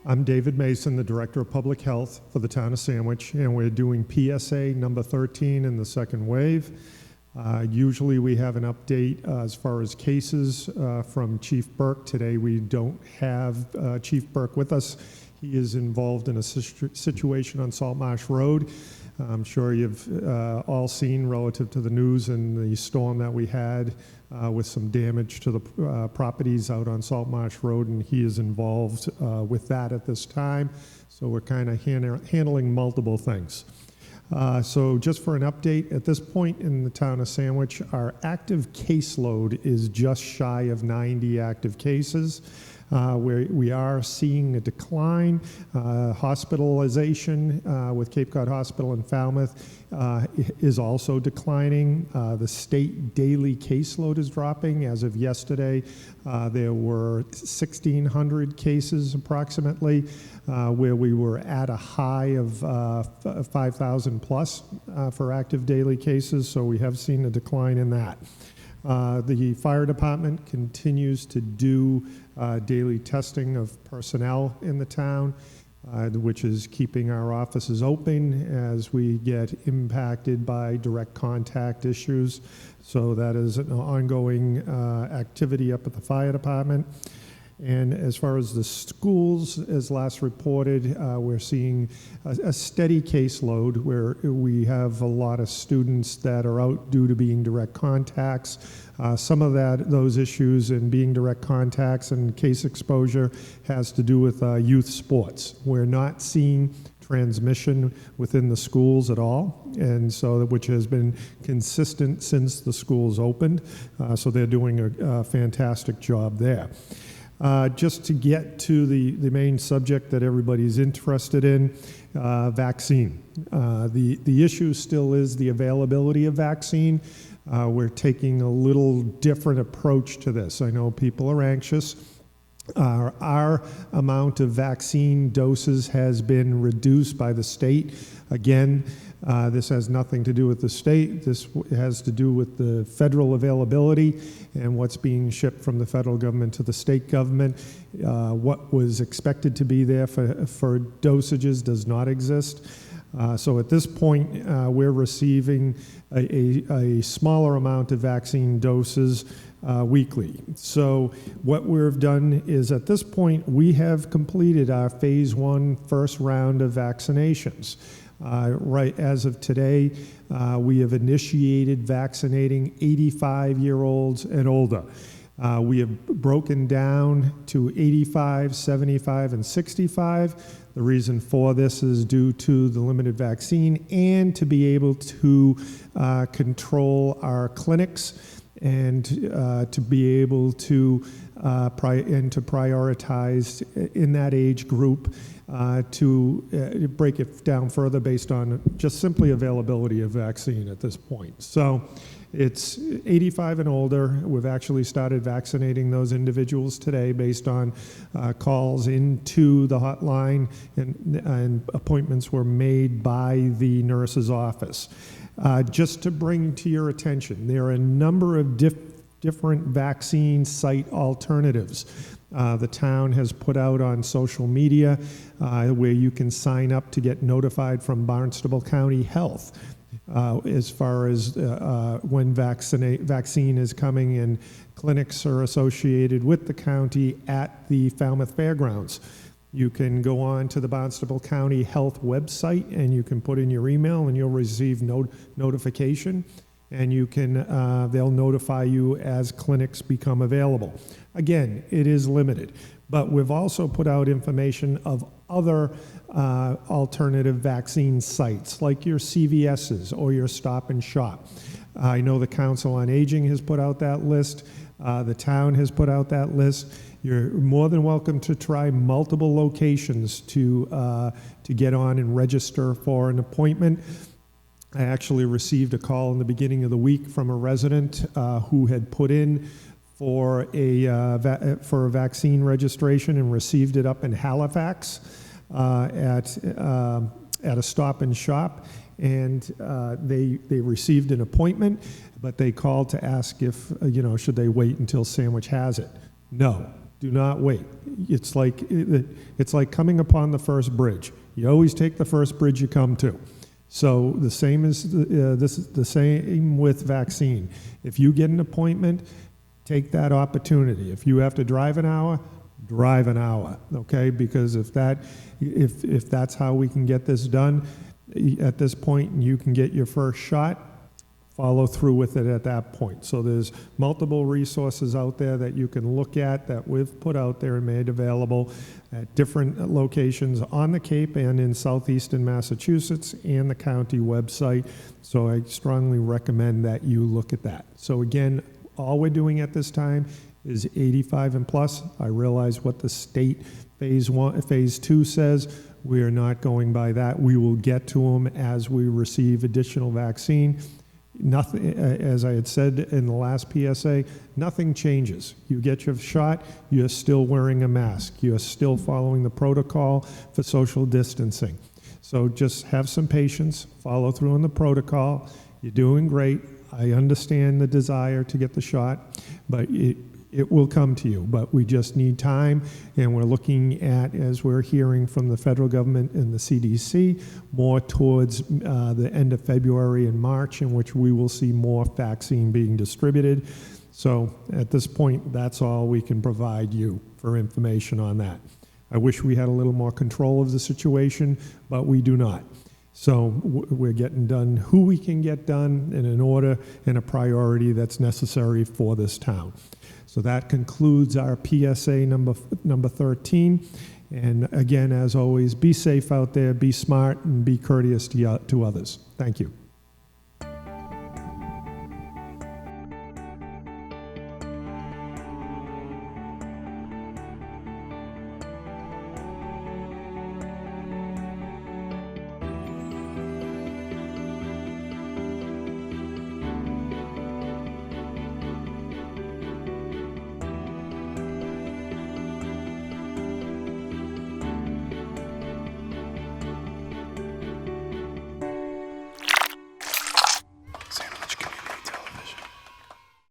I'm David Mason, the Director of Public Health for the town of Sandwich, and we're doing PSA number 13 in the second wave. Usually we have an update as far as cases from Chief Burke. Today we don't have Chief Burke with us. He is involved in a situation on Salt Marsh Road. I'm sure you've all seen relative to the news and the storm that we had with some damage to the properties out on Salt Marsh Road, and he is involved with that at this time. So we're kind of handling multiple things. So just for an update, at this point in the town of Sandwich, our active caseload is just shy of 90 active cases. We are seeing a decline. Hospitalization with Cape Cod Hospital in Falmouth is also declining. The state daily caseload is dropping. As of yesterday, there were 1,600 cases approximately, where we were at a high of 5,000 plus for active daily cases, so we have seen a decline in that. The fire department continues to do daily testing of personnel in the town, which is keeping our offices open as we get impacted by direct contact issues. So that is an ongoing activity up at the fire department. And as far as the schools, as last reported, we're seeing a steady caseload where we have a lot of students that are out due to being direct contacts. Some of those issues in being direct contacts and case exposure has to do with youth sports. We're not seeing transmission within the schools at all, and so which has been consistent since the schools opened. So they're doing a fantastic job there. Just to get to the main subject that everybody's interested in, vaccine. The issue still is the availability of vaccine. We're taking a little different approach to this. I know people are anxious. Our amount of vaccine doses has been reduced by the state. Again, this has nothing to do with the state. This has to do with the federal availability and what's being shipped from the federal government to the state government. What was expected to be there for dosages does not exist. So at this point, we're receiving a smaller amount of vaccine doses weekly. So what we've done is, at this point, we have completed our phase 1 first round of vaccinations. Right as of today, we have initiated vaccinating 85-year-olds and older. We have broken down to 85, 75, and 65. The reason for this is due to the limited vaccine and to be able to control our clinics and to be able to prioritize in that age group to break it down further based on just simply availability of vaccine at this point. So it's 85 and older. We've actually started vaccinating those individuals today based on calls into the hotline, and appointments were made by the nurse's office. Just to bring to your attention, there are a number of different vaccine site alternatives. The town has put out on social media where you can sign up to get notified from Barnstable County Health as far as when vaccine is coming, and clinics are associated with the county at the Falmouth Fairgrounds. You can go on to the Barnstable County Health website and you can put in your email and you'll receive notification, and you can they'll notify you as clinics become available. Again, it is limited, but we've also put out information of other alternative vaccine sites like your CVS's or your Stop and Shop. I know the Council on Aging has put out that list. The town has put out that list. You're more than welcome to try multiple locations to get on and register for an appointment. I actually received a call in the beginning of the week from a resident who had put in for a vaccine registration and received it up in Halifax at a Stop and Shop, and they received an appointment, but they called to ask if should they wait until Sandwich has it. No, Do not wait. It's like coming upon the first bridge. You always take the first bridge you come to. So the same is this is the same with vaccine. If you get an appointment, take that opportunity. If you have to drive an hour, drive an hour. Okay, because if that's how we can get this done at this point, and you can get your first shot, follow through with it at that point. So there's multiple resources out there that you can look at that we've put out there and made available at different locations on the Cape and in southeastern Massachusetts and the county website. So I strongly recommend that you look at that. So again, all we're doing at this time is 85 and plus. I realize what the state phase 2 says. We are not going by that. We will get to them as we receive additional vaccine. Nothing, as I had said in the last PSA, nothing changes. You get your shot, you're still wearing a mask. You're still following the protocol for social distancing. So just have some patience, follow through on the protocol. You're doing great. I understand the desire to get the shot, but it will come to you. But we just need time, and we're looking at, as we're hearing from the federal government and the CDC, more towards the end of February and March, in which we will see more vaccine being distributed. So at this point, that's all we can provide you for information on that. I wish we had a little more control of the situation, but we do not. So we're getting done who we can get done in an order and a priority that's necessary for this town. So that concludes our PSA number 13. And again, as always, be safe out there, be smart, and be courteous to others. Thank you.